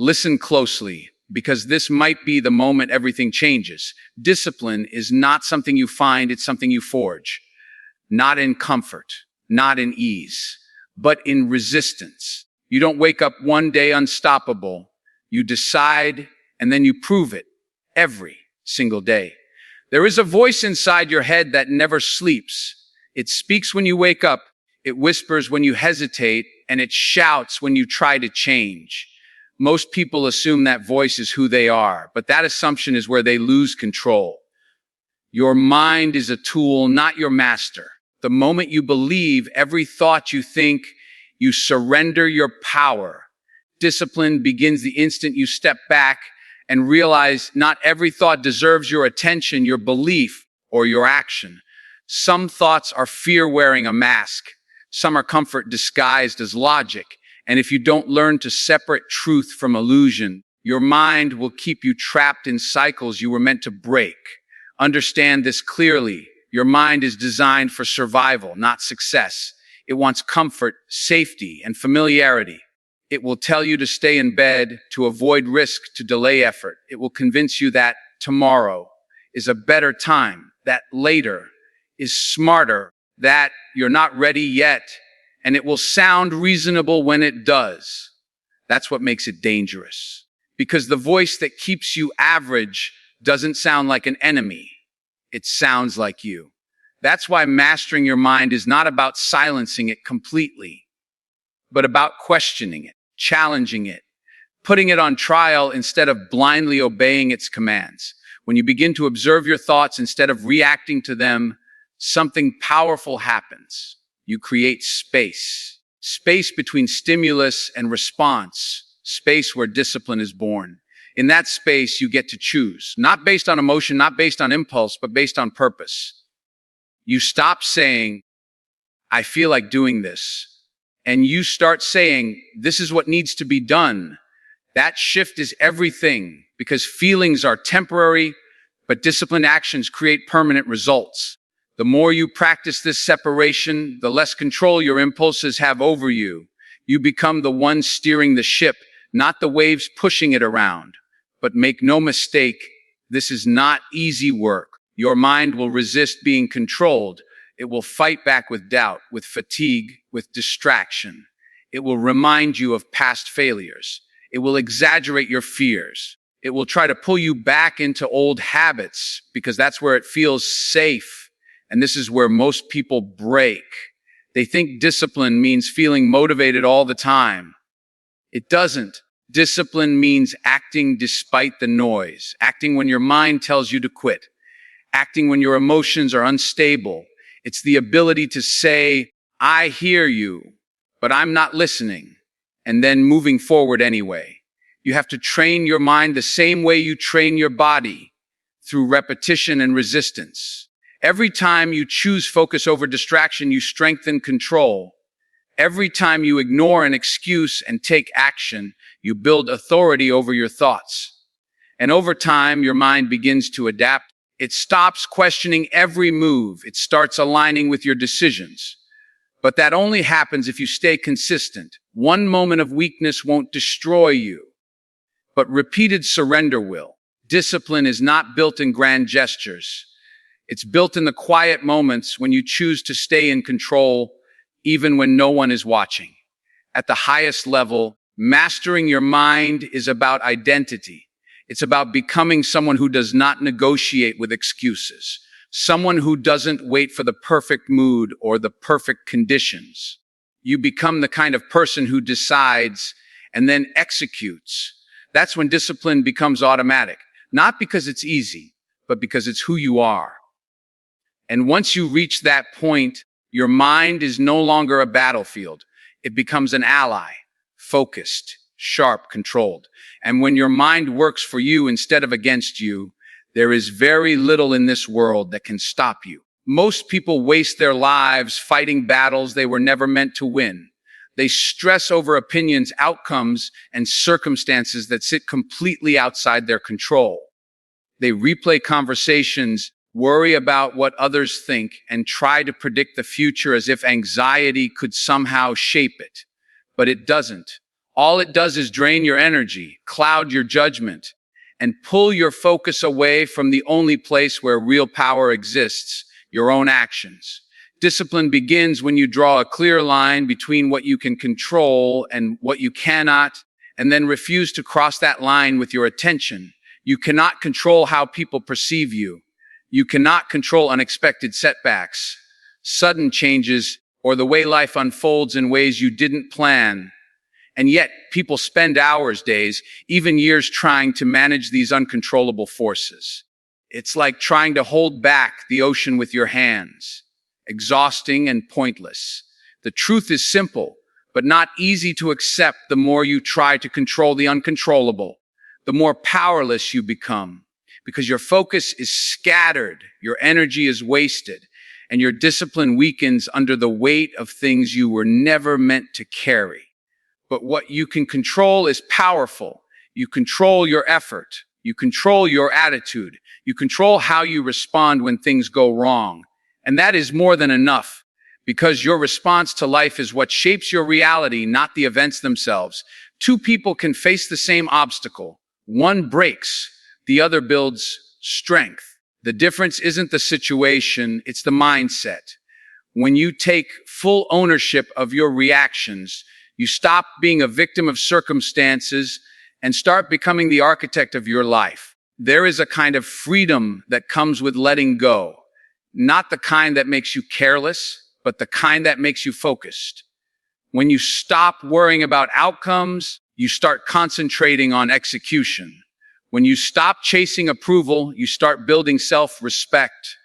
Listen closely, because this might be the moment everything changes. Discipline is not something you find, it's something you forge. Not in comfort, not in ease, but in resistance. You don't wake up one day unstoppable. You decide, and then you prove it every single day. There is a voice inside your head that never sleeps. It speaks when you wake up, it whispers when you hesitate, and it shouts when you try to change. Most people assume that voice is who they are, but that assumption is where they lose control. Your mind is a tool, not your master. The moment you believe every thought you think, you surrender your power. Discipline begins the instant you step back and realize not every thought deserves your attention, your belief, or your action. Some thoughts are fear wearing a mask. Some are comfort disguised as logic. And if you don't learn to separate truth from illusion, your mind will keep you trapped in cycles you were meant to break. Understand this clearly. Your mind is designed for survival, not success. It wants comfort, safety, and familiarity. It will tell you to stay in bed, to avoid risk, to delay effort. It will convince you that tomorrow is a better time, that later is smarter, that you're not ready yet, and it will sound reasonable when it does. That's what makes it dangerous. Because the voice that keeps you average doesn't sound like an enemy. It sounds like you. That's why mastering your mind is not about silencing it completely, but about questioning it, challenging it, putting it on trial instead of blindly obeying its commands. When you begin to observe your thoughts instead of reacting to them, something powerful happens. You create space. Space between stimulus and response. Space where discipline is born. In that space, you get to choose. Not based on emotion, not based on impulse, but based on purpose. You stop saying, I feel like doing this. And you start saying, this is what needs to be done. That shift is everything, because feelings are temporary, but disciplined actions create permanent results. The more you practice this separation, the less control your impulses have over you. You become the one steering the ship, not the waves pushing it around. But make no mistake, this is not easy work. Your mind will resist being controlled. It will fight back with doubt, with fatigue, with distraction. It will remind you of past failures. It will exaggerate your fears. It will try to pull you back into old habits because that's where it feels safe. And this is where most people break. They think discipline means feeling motivated all the time. It doesn't. Discipline means acting despite the noise, acting when your mind tells you to quit, acting when your emotions are unstable. It's the ability to say, I hear you, but I'm not listening, and then moving forward anyway. You have to train your mind the same way you train your body, through repetition and resistance. Every time you choose focus over distraction, you strengthen control. Every time you ignore an excuse and take action, you build authority over your thoughts. And over time, your mind begins to adapt. It stops questioning every move. It starts aligning with your decisions. But that only happens if you stay consistent. One moment of weakness won't destroy you, but repeated surrender will. Discipline is not built in grand gestures. It's built in the quiet moments when you choose to stay in control, even when no one is watching. At the highest level, mastering your mind is about identity. It's about becoming someone who does not negotiate with excuses, someone who doesn't wait for the perfect mood or the perfect conditions. You become the kind of person who decides and then executes. That's when discipline becomes automatic, not because it's easy, but because it's who you are. And once you reach that point, your mind is no longer a battlefield. It becomes an ally, focused, sharp, controlled. And when your mind works for you instead of against you, there is very little in this world that can stop you. Most people waste their lives fighting battles they were never meant to win. They stress over opinions, outcomes, and circumstances that sit completely outside their control. They replay conversations, worry about what others think, and try to predict the future as if anxiety could somehow shape it. But it doesn't. All it does is drain your energy, cloud your judgment, and pull your focus away from the only place where real power exists, your own actions. Discipline begins when you draw a clear line between what you can control and what you cannot, and then refuse to cross that line with your attention. You cannot control how people perceive you. You cannot control unexpected setbacks, sudden changes, or the way life unfolds in ways you didn't plan. And yet, people spend hours, days, even years trying to manage these uncontrollable forces. It's like trying to hold back the ocean with your hands. Exhausting and pointless. The truth is simple, but not easy to accept. The more you try to control the uncontrollable, the more powerless you become, because your focus is scattered, your energy is wasted, and your discipline weakens under the weight of things you were never meant to carry. But what you can control is powerful. You control your effort. You control your attitude. You control how you respond when things go wrong. And that is more than enough, because your response to life is what shapes your reality, not the events themselves. Two people can face the same obstacle. One breaks, the other builds strength. The difference isn't the situation, it's the mindset. When you take full ownership of your reactions, you stop being a victim of circumstances and start becoming the architect of your life. There is a kind of freedom that comes with letting go. Not the kind that makes you careless, but the kind that makes you focused. When you stop worrying about outcomes, you start concentrating on execution. When you stop chasing approval, you start building self-respect.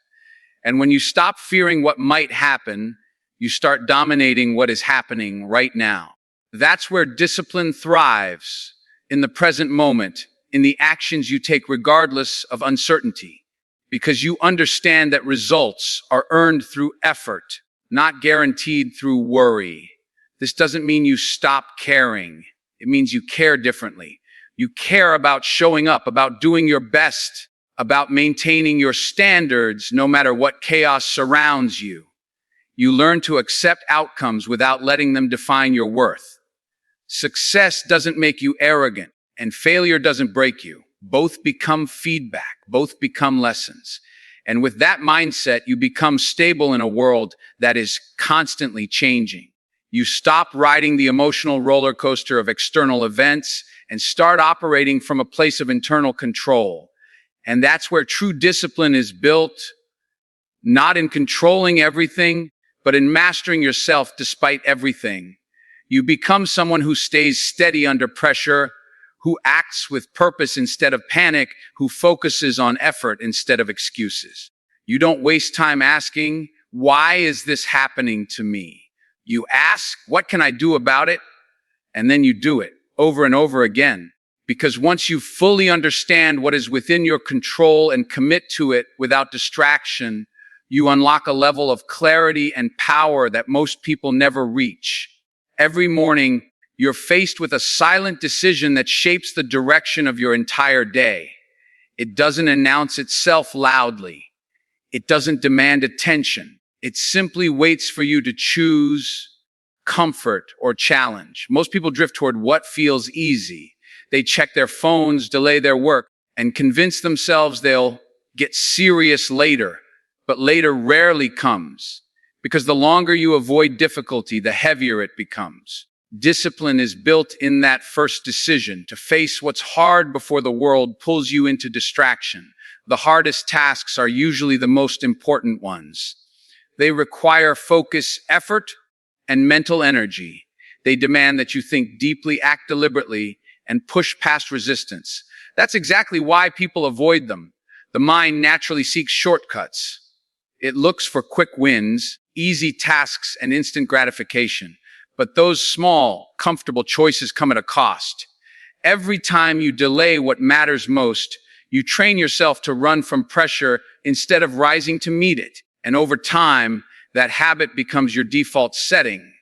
And when you stop fearing what might happen, you start dominating what is happening right now. That's where discipline thrives, in the present moment, in the actions you take regardless of uncertainty. Because you understand that results are earned through effort, not guaranteed through worry. This doesn't mean you stop caring. It means you care differently. You care about showing up, about doing your best, about maintaining your standards no matter what chaos surrounds you. You learn to accept outcomes without letting them define your worth. Success doesn't make you arrogant, and failure doesn't break you. Both become feedback, both become lessons. And with that mindset, you become stable in a world that is constantly changing. You stop riding the emotional roller coaster of external events and start operating from a place of internal control. And that's where true discipline is built, not in controlling everything, but in mastering yourself despite everything. You become someone who stays steady under pressure, who acts with purpose instead of panic, who focuses on effort instead of excuses. You don't waste time asking, why is this happening to me? You ask, what can I do about it? And then you do it over and over again. Because once you fully understand what is within your control and commit to it without distraction, you unlock a level of clarity and power that most people never reach. Every morning, you're faced with a silent decision that shapes the direction of your entire day. It doesn't announce itself loudly. It doesn't demand attention. It simply waits for you to choose comfort or challenge. Most people drift toward what feels easy. They check their phones, delay their work, and convince themselves they'll get serious later. But later rarely comes, because the longer you avoid difficulty, the heavier it becomes. Discipline is built in that first decision, to face what's hard before the world pulls you into distraction. The hardest tasks are usually the most important ones. They require focus, effort, and mental energy. They demand that you think deeply, act deliberately, and push past resistance. That's exactly why people avoid them. The mind naturally seeks shortcuts. It looks for quick wins, easy tasks, and instant gratification. But those small, comfortable choices come at a cost. Every time you delay what matters most, you train yourself to run from pressure instead of rising to meet it. And over time, that habit becomes your default setting.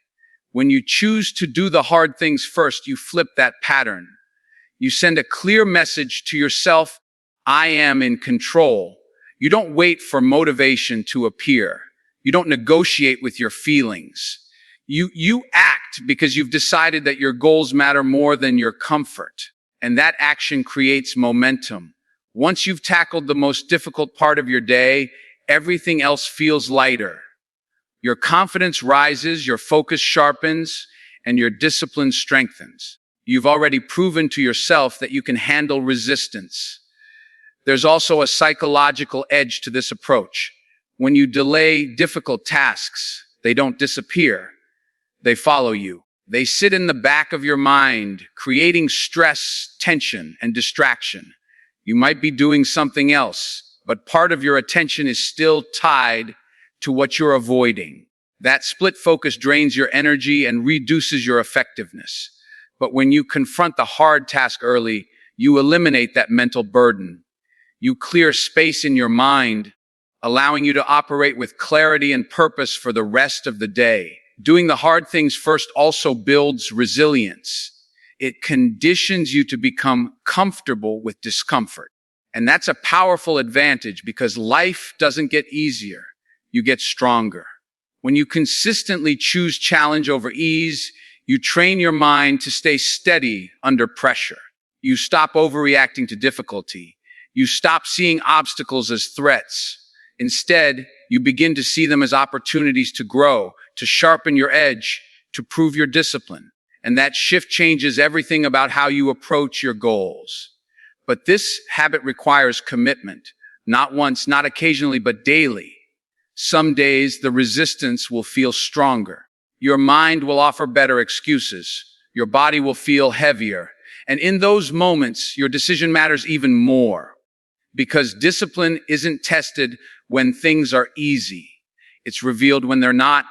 When you choose to do the hard things first, you flip that pattern. You send a clear message to yourself, I am in control. You don't wait for motivation to appear. You don't negotiate with your feelings. You act because you've decided that your goals matter more than your comfort. And that action creates momentum. Once you've tackled the most difficult part of your day, everything else feels lighter. Your confidence rises, your focus sharpens, and your discipline strengthens. You've already proven to yourself that you can handle resistance. There's also a psychological edge to this approach. When you delay difficult tasks, they don't disappear. They follow you. They sit in the back of your mind, creating stress, tension, and distraction. You might be doing something else, but part of your attention is still tied to what you're avoiding. That split focus drains your energy and reduces your effectiveness. But when you confront the hard task early, you eliminate that mental burden. You clear space in your mind, allowing you to operate with clarity and purpose for the rest of the day. Doing the hard things first also builds resilience. It conditions you to become comfortable with discomfort. And that's a powerful advantage because life doesn't get easier. You get stronger. When you consistently choose challenge over ease, you train your mind to stay steady under pressure. You stop overreacting to difficulty. You stop seeing obstacles as threats. Instead, you begin to see them as opportunities to grow, to sharpen your edge, to prove your discipline. And that shift changes everything about how you approach your goals. But this habit requires commitment, not once, not occasionally, but daily. Some days the resistance will feel stronger. Your mind will offer better excuses. Your body will feel heavier. And in those moments, your decision matters even more. Because discipline isn't tested when things are easy. It's revealed when they're not.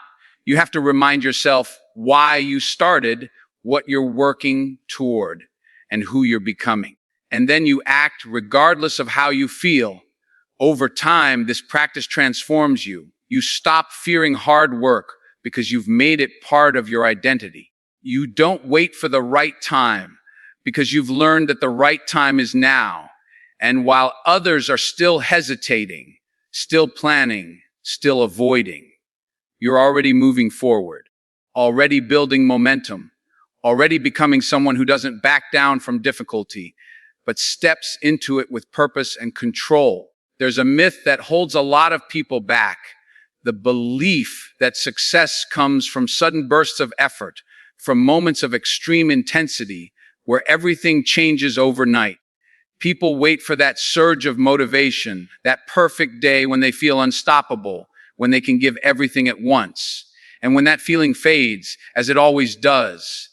You have to remind yourself why you started, what you're working toward, and who you're becoming. And then you act regardless of how you feel. Over time, this practice transforms you. You stop fearing hard work because you've made it part of your identity. You don't wait for the right time because you've learned that the right time is now. And while others are still hesitating, still planning, still avoiding, you're already moving forward, already building momentum, already becoming someone who doesn't back down from difficulty, but steps into it with purpose and control. There's a myth that holds a lot of people back, the belief that success comes from sudden bursts of effort, from moments of extreme intensity, where everything changes overnight. People wait for that surge of motivation, that perfect day when they feel unstoppable, when they can give everything at once. And when that feeling fades, as it always does,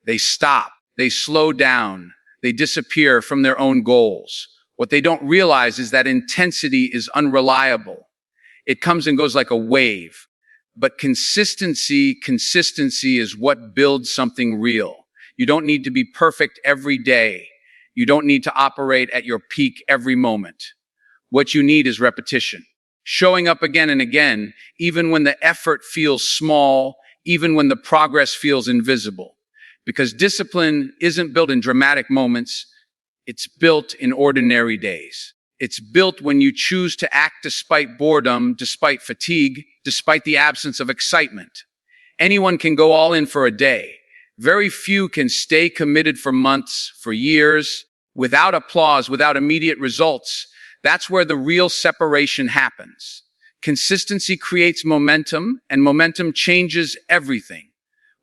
they stop, they slow down, they disappear from their own goals. What they don't realize is that intensity is unreliable. It comes and goes like a wave. But consistency is what builds something real. You don't need to be perfect every day. You don't need to operate at your peak every moment. What you need is repetition. Showing up again and again, even when the effort feels small, even when the progress feels invisible. Because discipline isn't built in dramatic moments. It's built in ordinary days. It's built when you choose to act despite boredom, despite fatigue, despite the absence of excitement. Anyone can go all in for a day. Very few can stay committed for months, for years, without applause, without immediate results. That's where the real separation happens. Consistency creates momentum, and momentum changes everything.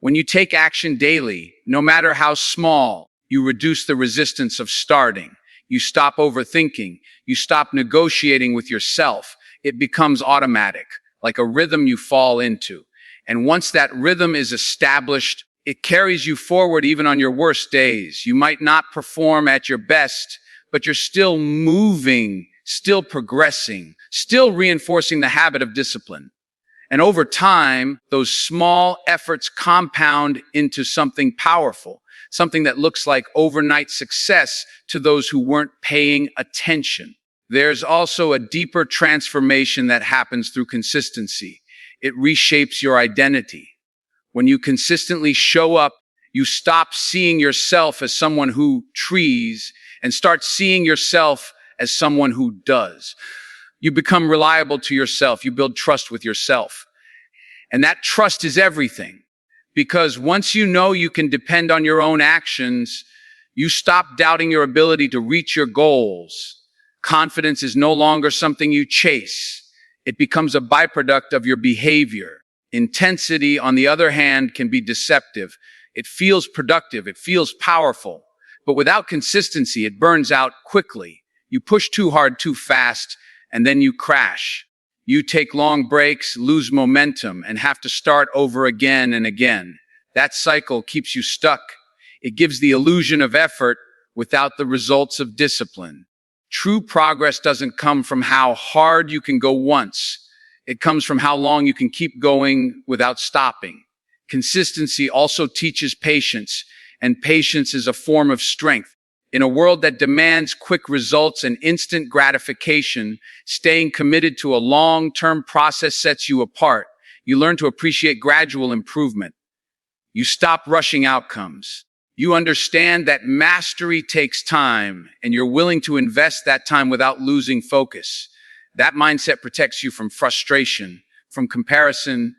When you take action daily, no matter how small, you reduce the resistance of starting. You stop overthinking. You stop negotiating with yourself. It becomes automatic, like a rhythm you fall into. And once that rhythm is established, it carries you forward even on your worst days. You might not perform at your best, but you're still moving, still progressing, still reinforcing the habit of discipline. And over time, those small efforts compound into something powerful, something that looks like overnight success to those who weren't paying attention. There's also a deeper transformation that happens through consistency. It reshapes your identity. When you consistently show up, you stop seeing yourself as someone who trees and start seeing yourself as someone who does. You become reliable to yourself. You build trust with yourself. And that trust is everything. Because once you know you can depend on your own actions, you stop doubting your ability to reach your goals. Confidence is no longer something you chase. It becomes a byproduct of your behavior. Intensity, on the other hand, can be deceptive. It feels productive, it feels powerful, but without consistency, it burns out quickly. You push too hard too fast, and then you crash. You take long breaks, lose momentum, and have to start over again and again. That cycle keeps you stuck. It gives the illusion of effort without the results of discipline. True progress doesn't come from how hard you can go once. It comes from how long you can keep going without stopping. Consistency also teaches patience, and patience is a form of strength. In a world that demands quick results and instant gratification, staying committed to a long-term process sets you apart. You learn to appreciate gradual improvement. You stop rushing outcomes. You understand that mastery takes time, and you're willing to invest that time without losing focus. That mindset protects you from frustration, from comparison,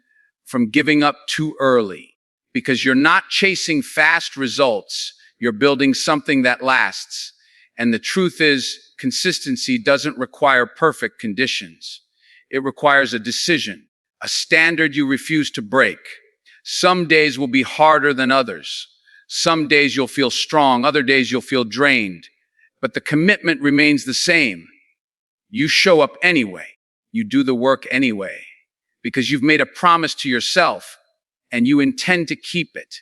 from giving up too early. Because you're not chasing fast results, you're building something that lasts. And the truth is, consistency doesn't require perfect conditions. It requires a decision, a standard you refuse to break. Some days will be harder than others. Some days you'll feel strong, other days you'll feel drained. But the commitment remains the same. You show up anyway. You do the work anyway. Because you've made a promise to yourself, and you intend to keep it.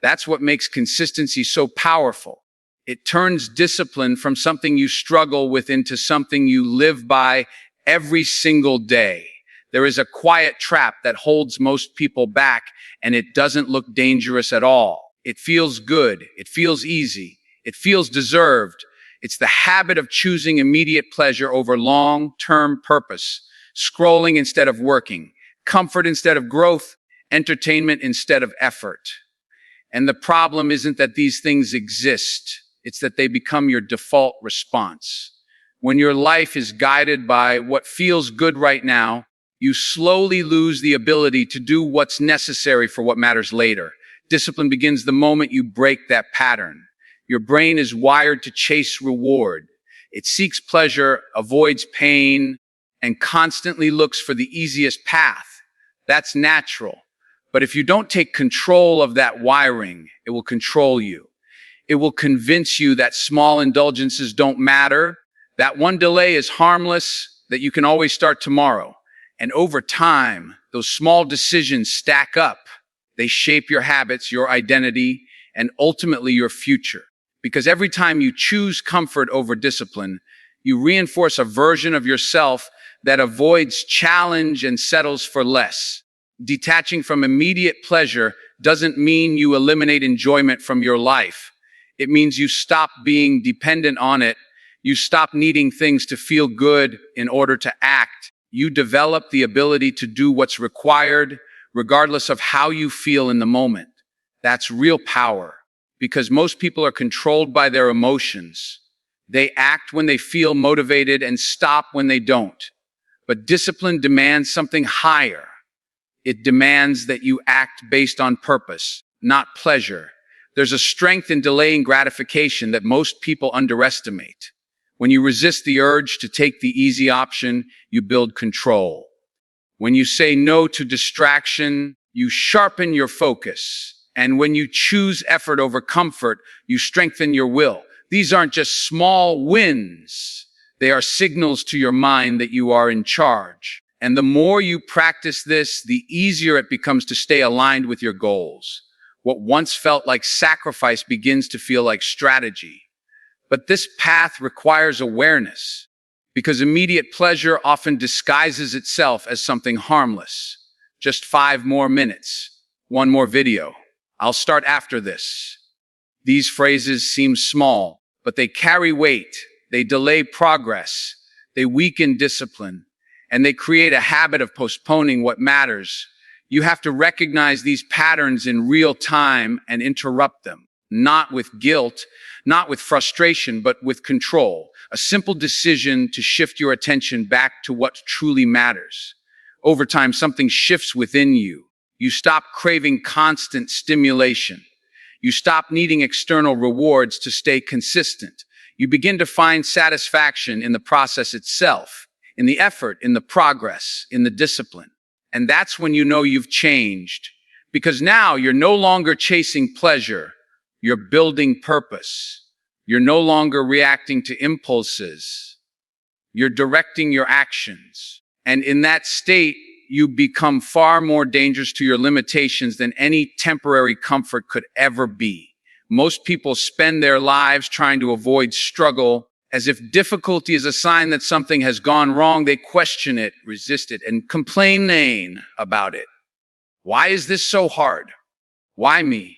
That's what makes consistency so powerful. It turns discipline from something you struggle with into something you live by every single day. There is a quiet trap that holds most people back, and it doesn't look dangerous at all. It feels good. It feels easy. It feels deserved. It's the habit of choosing immediate pleasure over long-term purpose, scrolling instead of working, comfort instead of growth, entertainment instead of effort. And the problem isn't that these things exist. It's that they become your default response. When your life is guided by what feels good right now, you slowly lose the ability to do what's necessary for what matters later. Discipline begins the moment you break that pattern. Your brain is wired to chase reward. It seeks pleasure, avoids pain, and constantly looks for the easiest path. That's natural. But if you don't take control of that wiring, it will control you. It will convince you that small indulgences don't matter, that one delay is harmless, that you can always start tomorrow. And over time, those small decisions stack up. They shape your habits, your identity, and ultimately your future. Because every time you choose comfort over discipline, you reinforce a version of yourself that avoids challenge and settles for less. Detaching from immediate pleasure doesn't mean you eliminate enjoyment from your life. It means you stop being dependent on it. You stop needing things to feel good in order to act. You develop the ability to do what's required, regardless of how you feel in the moment. That's real power, because most people are controlled by their emotions. They act when they feel motivated and stop when they don't. But discipline demands something higher. It demands that you act based on purpose, not pleasure. There's a strength in delaying gratification that most people underestimate. When you resist the urge to take the easy option, you build control. When you say no to distraction, you sharpen your focus. And when you choose effort over comfort, you strengthen your will. These aren't just small wins. They are signals to your mind that you are in charge. And the more you practice this, the easier it becomes to stay aligned with your goals. What once felt like sacrifice begins to feel like strategy. But this path requires awareness, because immediate pleasure often disguises itself as something harmless. Just 5 more minutes, 1 more video. I'll start after this. These phrases seem small, but they carry weight. They delay progress. They weaken discipline. And they create a habit of postponing what matters. You have to recognize these patterns in real time and interrupt them, not with guilt, not with frustration, but with control. A simple decision to shift your attention back to what truly matters. Over time, something shifts within you. You stop craving constant stimulation. You stop needing external rewards to stay consistent. You begin to find satisfaction in the process itself, in the effort, in the progress, in the discipline. And that's when you know you've changed. Because now you're no longer chasing pleasure. You're building purpose. You're no longer reacting to impulses. You're directing your actions. And in that state, you become far more dangerous to your limitations than any temporary comfort could ever be. Most people spend their lives trying to avoid struggle. As if difficulty is a sign that something has gone wrong, they question it, resist it, and complain about it. Why is this so hard? Why me?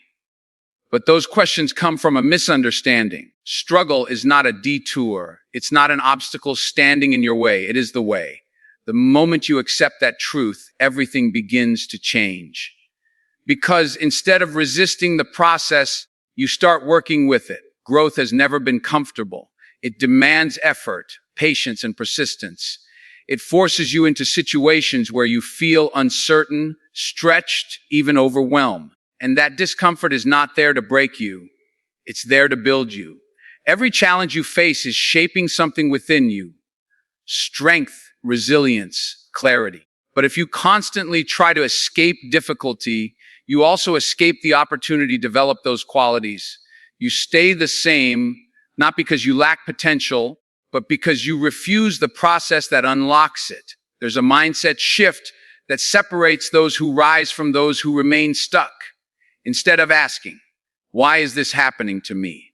But those questions come from a misunderstanding. Struggle is not a detour. It's not an obstacle standing in your way. It is the way. The moment you accept that truth, everything begins to change. Because instead of resisting the process, you start working with it. Growth has never been comfortable. It demands effort, patience, and persistence. It forces you into situations where you feel uncertain, stretched, even overwhelmed. And that discomfort is not there to break you. It's there to build you. Every challenge you face is shaping something within you. Strength, resilience, clarity. But if you constantly try to escape difficulty, you also escape the opportunity to develop those qualities. You stay the same, not because you lack potential, but because you refuse the process that unlocks it. There's a mindset shift that separates those who rise from those who remain stuck. Instead of asking, why is this happening to me?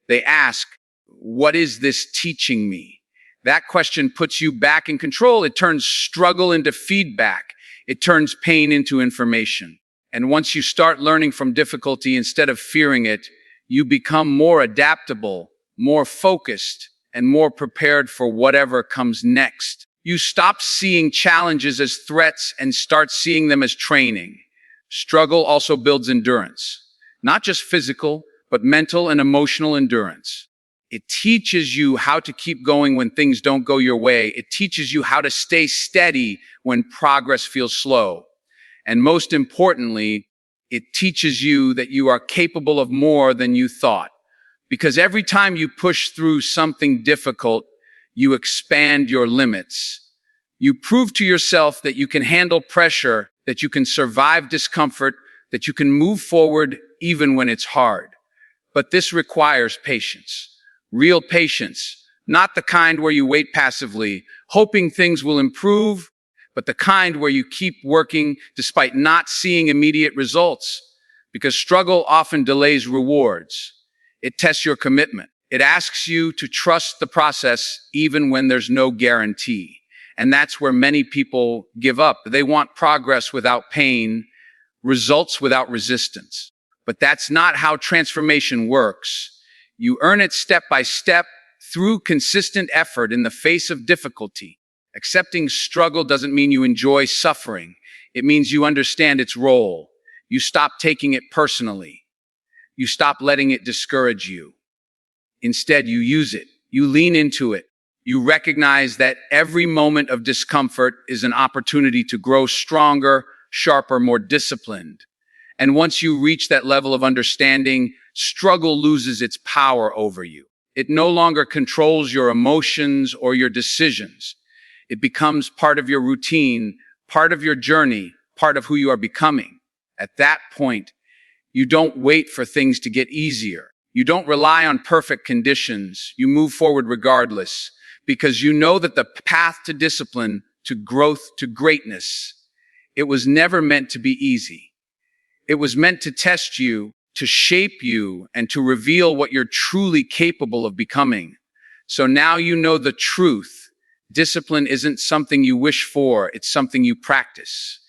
They ask, what is this teaching me? That question puts you back in control. It turns struggle into feedback. It turns pain into information. And once you start learning from difficulty instead of fearing it, you become more adaptable, more focused, and more prepared for whatever comes next. You stop seeing challenges as threats and start seeing them as training. Struggle also builds endurance, not just physical, but mental and emotional endurance. It teaches you how to keep going when things don't go your way. It teaches you how to stay steady when progress feels slow. And most importantly, it teaches you that you are capable of more than you thought. Because every time you push through something difficult, you expand your limits. You prove to yourself that you can handle pressure, that you can survive discomfort, that you can move forward even when it's hard. But this requires patience. Real patience. Not the kind where you wait passively, hoping things will improve, but the kind where you keep working despite not seeing immediate results. Because struggle often delays rewards. It tests your commitment. It asks you to trust the process even when there's no guarantee. And that's where many people give up. They want progress without pain, results without resistance. But that's not how transformation works. You earn it step by step through consistent effort in the face of difficulty. Accepting struggle doesn't mean you enjoy suffering. It means you understand its role. You stop taking it personally. You stop letting it discourage you. Instead, you use it. You lean into it. You recognize that every moment of discomfort is an opportunity to grow stronger, sharper, more disciplined. And once you reach that level of understanding, struggle loses its power over you. It no longer controls your emotions or your decisions. It becomes part of your routine, part of your journey, part of who you are becoming. At that point, you don't wait for things to get easier. You don't rely on perfect conditions. You move forward regardless, because you know that the path to discipline, to growth, to greatness, it was never meant to be easy. It was meant to test you, to shape you, and to reveal what you're truly capable of becoming. So now you know the truth. Discipline isn't something you wish for, it's something you practice.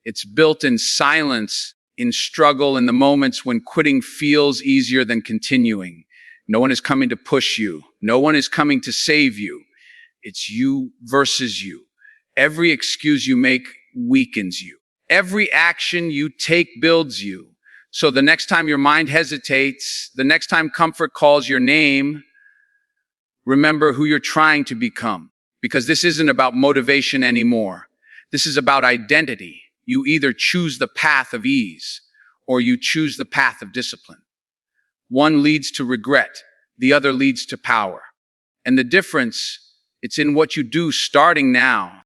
It's built in silence, in struggle, in the moments when quitting feels easier than continuing. No one is coming to push you. No one is coming to save you. It's you versus you. Every excuse you make weakens you. Every action you take builds you. So the next time your mind hesitates, the next time comfort calls your name, remember who you're trying to become. Because this isn't about motivation anymore. This is about identity. You either choose the path of ease or you choose the path of discipline. One leads to regret, the other leads to power. And the difference, it's in what you do starting now.